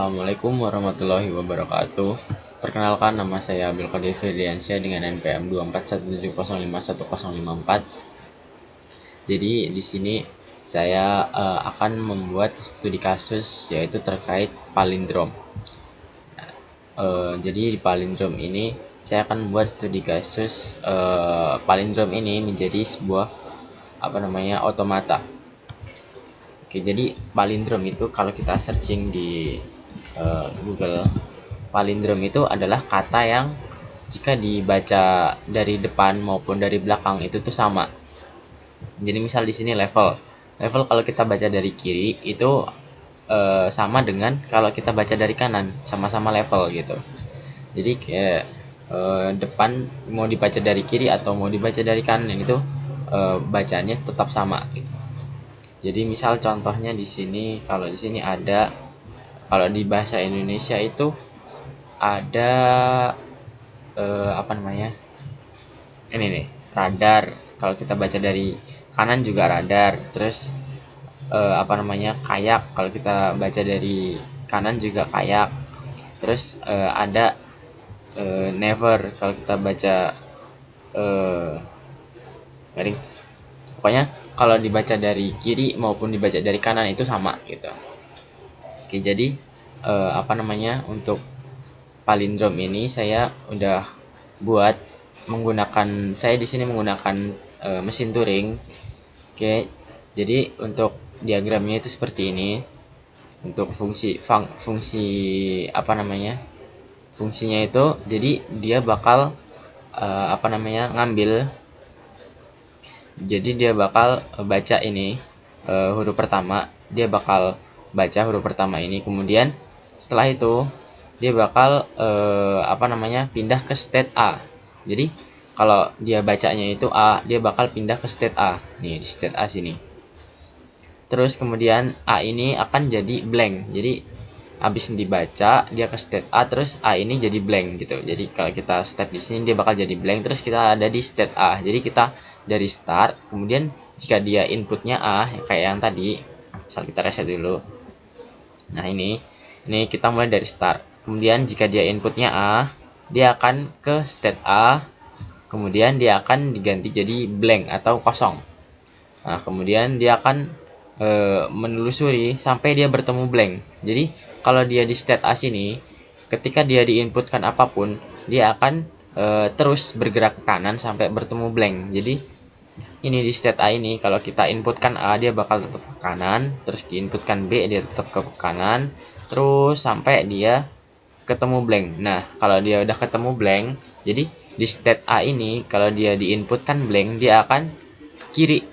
Assalamualaikum warahmatullahi wabarakatuh. Perkenalkan, nama saya Abdul Qadir Firdiansyah dengan NPM 24170510054. Jadi di sini saya akan membuat studi kasus yaitu terkait palindrom. Jadi di palindrom ini saya akan membuat studi kasus palindrom ini menjadi sebuah otomata. Oke, jadi palindrom itu kalau kita searching di Google, palindrom itu adalah kata yang jika dibaca dari depan maupun dari belakang itu tuh sama. Jadi misal di sini level kalau kita baca dari kiri itu sama dengan kalau kita baca dari kanan, sama-sama level gitu. Jadi kayak depan mau dibaca dari kiri atau mau dibaca dari kanan itu bacanya tetap sama gitu. Jadi misal contohnya di sini, kalau di sini ada, kalau di bahasa Indonesia itu ada ini nih, radar. Kalau kita baca dari kanan juga radar. Terus kayak, kalau kita baca dari kanan juga kayak. Terus ada never kalau kita baca garing. Pokoknya kalau dibaca dari kiri maupun dibaca dari kanan itu sama gitu. Oke, jadi untuk palindrom ini saya udah buat saya di sini menggunakan mesin Turing. Oke, jadi untuk diagramnya itu seperti ini. Untuk fungsinya itu, jadi dia bakal ngambil. Jadi dia bakal baca ini huruf pertama, dia bakal baca huruf pertama ini, kemudian setelah itu dia bakal pindah ke state A. Jadi kalau dia bacanya itu A, dia bakal pindah ke state A. Nih di state A sini. Terus kemudian A ini akan jadi blank. Jadi habis dibaca dia ke state A, terus A ini jadi blank gitu. Jadi kalau kita step di sini dia bakal jadi blank, terus kita ada di state A. Jadi kita dari start, kemudian jika dia inputnya A kayak yang tadi, misal kita reset dulu. Nah ini kita mulai dari start. Kemudian jika dia inputnya A, dia akan ke state A, kemudian dia akan diganti jadi blank atau kosong. Nah kemudian dia akan menelusuri sampai dia bertemu blank. Jadi kalau dia di state A sini, ketika dia diinputkan apapun, dia akan terus bergerak ke kanan sampai bertemu blank. Jadi ini di state A ini, kalau kita inputkan A, dia bakal tetap ke kanan, terus diinputkan B, dia tetap ke kanan, terus sampai dia ketemu blank. Nah kalau dia udah ketemu blank, jadi di state A ini kalau dia diinputkan blank, dia akan kiri,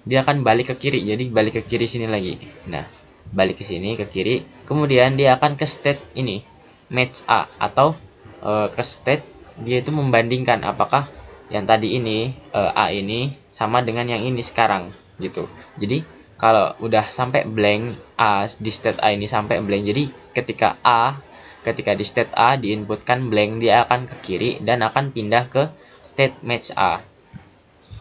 dia akan balik ke kiri. Jadi balik ke kiri sini lagi. Nah balik ke sini ke kiri, kemudian dia akan ke state ini, match A, atau ke state dia itu membandingkan apakah yang tadi ini A ini sama dengan yang ini sekarang gitu. Jadi kalau udah sampai blank, A di state A ini sampai blank, jadi ketika di state A diinputkan blank, dia akan ke kiri dan akan pindah ke state match A.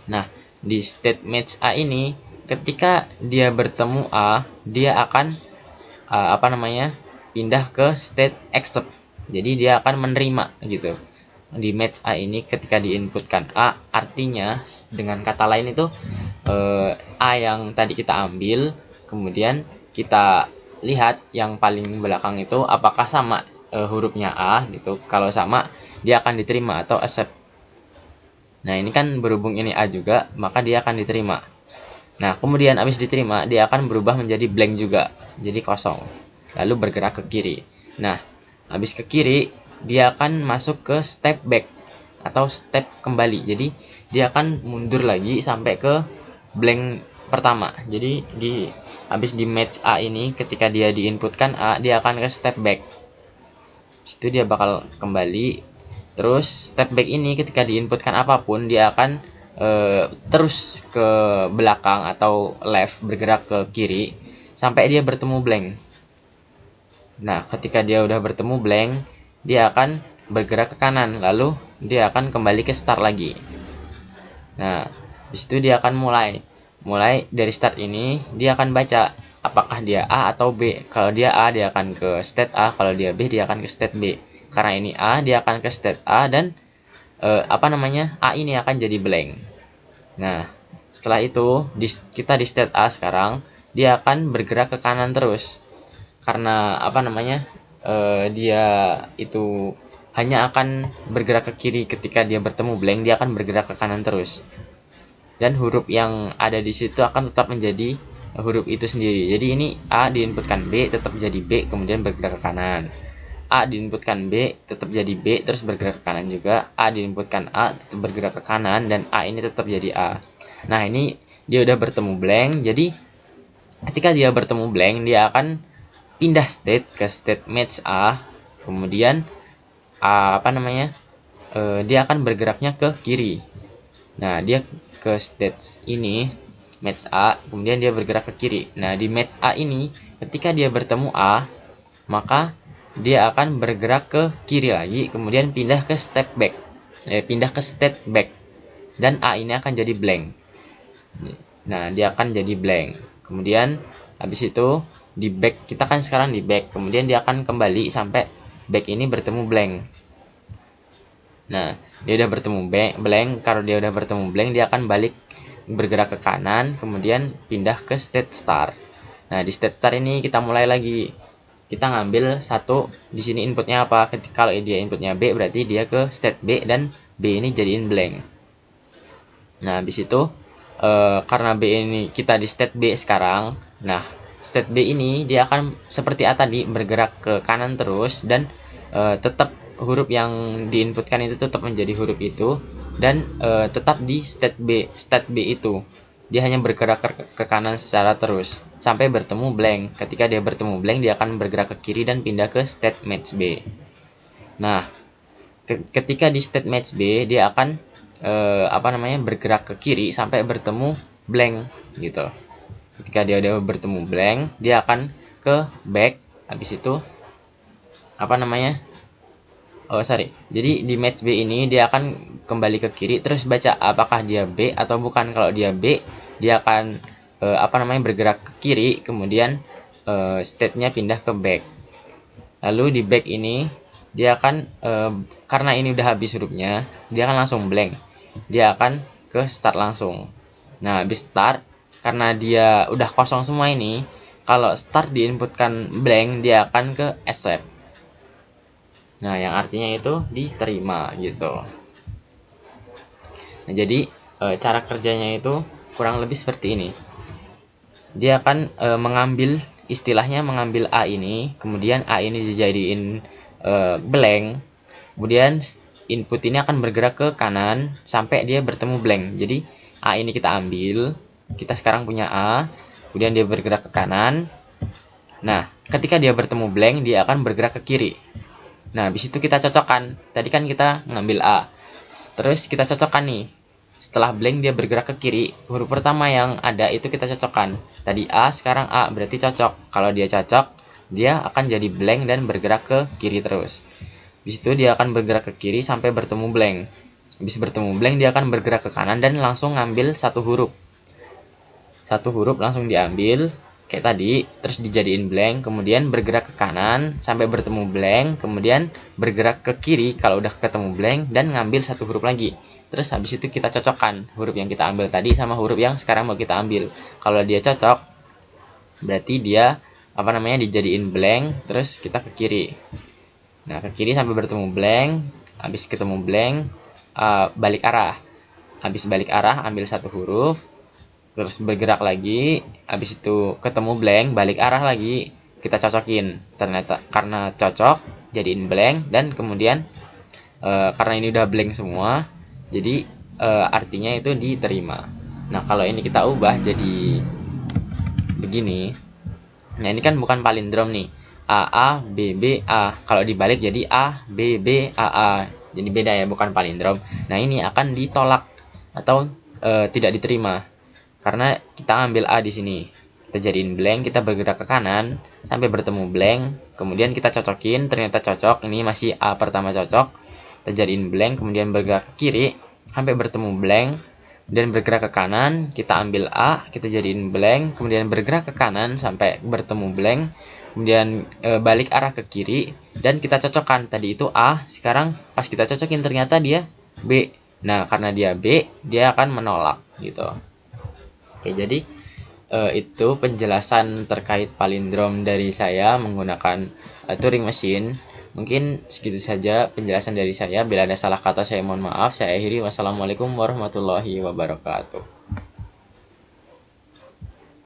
Nah di state match A ini, ketika dia bertemu A, dia akan pindah ke state accept. Jadi dia akan menerima gitu. Di match A ini ketika diinputkan A, artinya dengan kata lain itu A yang tadi kita ambil, kemudian kita lihat yang paling belakang itu apakah sama hurufnya A gitu. Kalau sama, dia akan diterima atau accept. Nah ini kan berhubung ini A juga, maka dia akan diterima. Nah kemudian habis diterima, dia akan berubah menjadi blank juga, jadi kosong, lalu bergerak ke kiri. Nah habis ke kiri, dia akan masuk ke step back atau step kembali. Jadi dia akan mundur lagi sampai ke blank pertama. Jadi habis di match A ini, ketika dia diinputkan A, dia akan ke step back. Situ dia bakal kembali. Terus step back ini ketika diinputkan apapun, dia akan terus ke belakang atau left, bergerak ke kiri sampai dia bertemu blank. Nah ketika dia udah bertemu blank, dia akan bergerak ke kanan, lalu dia akan kembali ke start lagi. Nah disitu dia akan mulai dari start ini, dia akan baca apakah dia A atau B. Kalau dia A, dia akan ke state A, kalau dia B, dia akan ke state B. Karena ini A, dia akan ke state A, dan A ini akan jadi blank. Nah, setelah itu kita di state A sekarang, dia akan bergerak ke kanan terus. Karena dia itu hanya akan bergerak ke kiri ketika dia bertemu blank, dia akan bergerak ke kanan terus. Dan huruf yang ada di situ akan tetap menjadi huruf itu sendiri. Jadi ini A diinputkan B, tetap jadi B, kemudian bergerak ke kanan. A diinputkan B, tetap jadi B, terus bergerak ke kanan juga. A diinputkan A, tetap bergerak ke kanan, dan A ini tetap jadi A. Nah, ini dia udah bertemu blank. Jadi ketika dia bertemu blank, dia akan pindah state ke state match A. Kemudian dia akan bergeraknya ke kiri. Nah, dia ke state ini match A, kemudian dia bergerak ke kiri. Nah, di match A ini ketika dia bertemu A, maka dia akan bergerak ke kiri lagi, kemudian pindah ke state back, dan A ini akan jadi blank. Nah, dia akan jadi blank. Kemudian habis itu di back, kita kan sekarang di back, kemudian dia akan kembali sampai back ini bertemu blank. Nah, dia udah bertemu blank. Kalau dia udah bertemu blank, dia akan balik bergerak ke kanan, kemudian pindah ke state start. Nah, di state start ini kita mulai lagi. Kita ngambil satu, di sini inputnya apa? Kalau dia inputnya B, berarti dia ke state B, dan B ini jadiin blank. Nah, habis itu karena B ini kita di state B sekarang. Nah, state B ini dia akan seperti A tadi, bergerak ke kanan terus, dan tetap huruf yang diinputkan itu tetap menjadi huruf itu, dan tetap di state B itu dia hanya bergerak ke kanan secara terus sampai bertemu blank. Ketika dia bertemu blank, dia akan bergerak ke kiri dan pindah ke state match B. Nah, ketika di state match B, dia akan bergerak ke kiri sampai bertemu blank gitu. Ketika dia udah bertemu blank, dia akan ke back. Habis itu jadi di match B ini dia akan kembali ke kiri, terus baca apakah dia B atau bukan. Kalau dia B, dia akan bergerak ke kiri, kemudian state-nya pindah ke back. Lalu di back ini dia akan karena ini udah habis hurufnya, dia akan langsung blank. Dia akan ke start langsung. Nah, habis start, karena dia udah kosong semua ini, kalau start diinputkan blank, dia akan ke accept. Nah, yang artinya itu diterima gitu. Nah, jadi cara kerjanya itu kurang lebih seperti ini. Dia akan mengambil A ini, kemudian A ini dijadiin blank, kemudian input ini akan bergerak ke kanan sampai dia bertemu blank. Jadi A ini kita ambil, kita sekarang punya A, kemudian dia bergerak ke kanan. Nah, ketika dia bertemu blank, dia akan bergerak ke kiri. Nah, habis itu kita cocokkan. Tadi kan kita ngambil A, terus kita cocokkan nih. Setelah blank dia bergerak ke kiri, huruf pertama yang ada itu kita cocokkan. Tadi A, sekarang A, berarti cocok. Kalau dia cocok, dia akan jadi blank dan bergerak ke kiri terus. Di situ dia akan bergerak ke kiri sampai bertemu blank. Habis bertemu blank, dia akan bergerak ke kanan dan langsung ngambil satu huruf. Satu huruf langsung diambil kayak tadi, terus dijadiin blank, kemudian bergerak ke kanan sampai bertemu blank, kemudian bergerak ke kiri kalau udah ketemu blank, dan ngambil satu huruf lagi. Terus habis itu kita cocokkan huruf yang kita ambil tadi sama huruf yang sekarang mau kita ambil. Kalau dia cocok, berarti dia dijadiin blank, terus kita ke kiri. Nah, ke kiri sampai bertemu blank, habis ketemu blank, balik arah. Habis balik arah, ambil satu huruf, terus bergerak lagi, habis itu ketemu blank, balik arah lagi, kita cocokin. Ternyata karena cocok, jadiin blank, dan kemudian karena ini udah blank semua, jadi artinya itu diterima. Nah, kalau ini kita ubah jadi begini. Nah, ini kan bukan palindrom nih. A B B A. Kalau dibalik jadi A B B A. Jadi beda ya, bukan palindrom. Nah, ini akan ditolak atau tidak diterima. Karena kita ambil A di sini, kita jadiin blank, kita bergerak ke kanan sampai bertemu blank, kemudian kita cocokin, ternyata cocok. Ini masih A pertama cocok, kita jadiin blank, kemudian bergerak ke kiri sampai bertemu blank, kemudian bergerak ke kanan, kita ambil A, kita jadiin blank, kemudian bergerak ke kanan sampai bertemu blank, kemudian balik arah ke kiri, dan kita cocokkan. Tadi itu A, sekarang pas kita cocokin ternyata dia B. Nah, karena dia B, dia akan menolak gitu. Oke, jadi itu penjelasan terkait palindrom dari saya menggunakan Turing Machine. Mungkin segitu saja penjelasan dari saya. Bila ada salah kata saya mohon maaf. Saya akhiri. Wassalamualaikum warahmatullahi wabarakatuh.